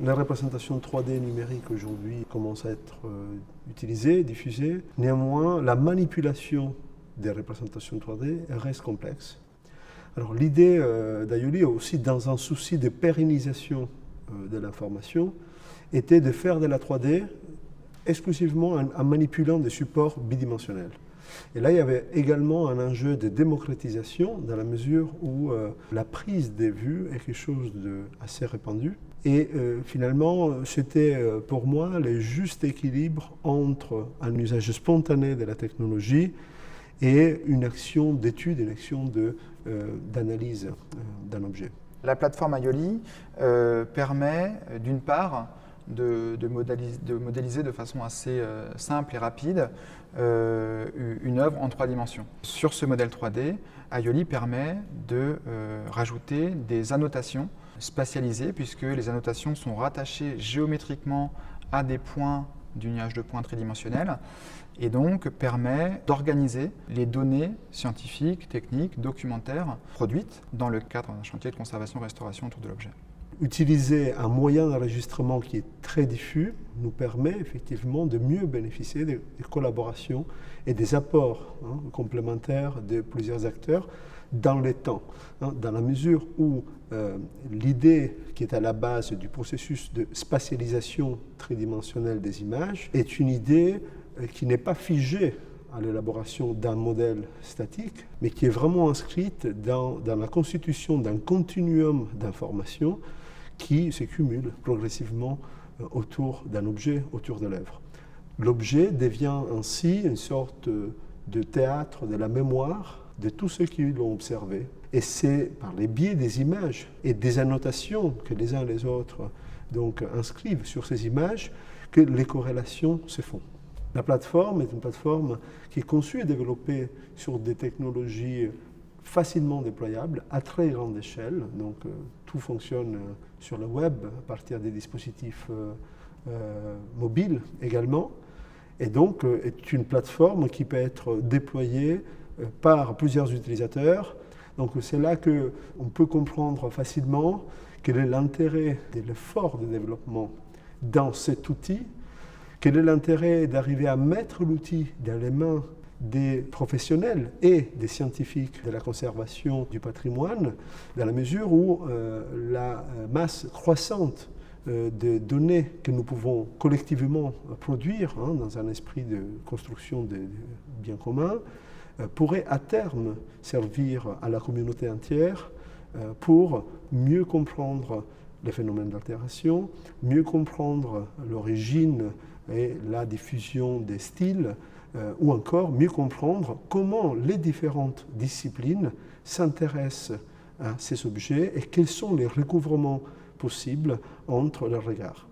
La représentation 3D numérique aujourd'hui commence à être utilisée, diffusée. Néanmoins, la manipulation des représentations 3D reste complexe. Alors l'idée d'Aioli, aussi dans un souci de pérennisation de l'information, était de faire de la 3D exclusivement en manipulant des supports bidimensionnels. Et là, il y avait également un enjeu de démocratisation dans la mesure où la prise des vues est quelque chose d'assez répandu. Et finalement, c'était pour moi le juste équilibre entre un usage spontané de la technologie et une action d'étude, une action d'analyse d'un objet. La plateforme Aioli permet d'une part de modéliser de façon assez simple et rapide une œuvre en 3 dimensions. Sur ce modèle 3D, Aioli permet de rajouter des annotations spatialisées puisque les annotations sont rattachées géométriquement à des points du nuage de points tridimensionnel et donc permet d'organiser les données scientifiques, techniques, documentaires produites dans le cadre d'un chantier de conservation-restauration autour de l'objet. Utiliser un moyen d'enregistrement qui est très diffus nous permet effectivement de mieux bénéficier des collaborations et des apports complémentaires de plusieurs acteurs dans le temps, dans la mesure où l'idée qui est à la base du processus de spatialisation tridimensionnelle des images est une idée qui n'est pas figée à l'élaboration d'un modèle statique, mais qui est vraiment inscrite dans la constitution d'un continuum d'informations qui se cumule progressivement autour d'un objet, autour de l'œuvre. L'objet devient ainsi une sorte de théâtre de la mémoire de tous ceux qui l'ont observé. Et c'est par les biais des images et des annotations que les uns et les autres donc, inscrivent sur ces images que les corrélations se font. La plateforme est une plateforme qui est conçue et développée sur des technologies facilement déployables à très grande échelle. Donc tout fonctionne sur le web à partir des dispositifs mobiles également. Et donc est une plateforme qui peut être déployée par plusieurs utilisateurs. Donc c'est là qu'on peut comprendre facilement quel est l'intérêt de l'effort de développement dans cet outil. Quel est l'intérêt d'arriver à mettre l'outil dans les mains des professionnels et des scientifiques de la conservation du patrimoine, dans la mesure où la masse croissante de données que nous pouvons collectivement produire dans un esprit de construction de biens communs pourrait à terme servir à la communauté entière pour mieux comprendre les phénomènes d'altération, mieux comprendre l'origine et la diffusion des styles, ou encore mieux comprendre comment les différentes disciplines s'intéressent à ces objets et quels sont les recouvrements possibles entre leurs regards.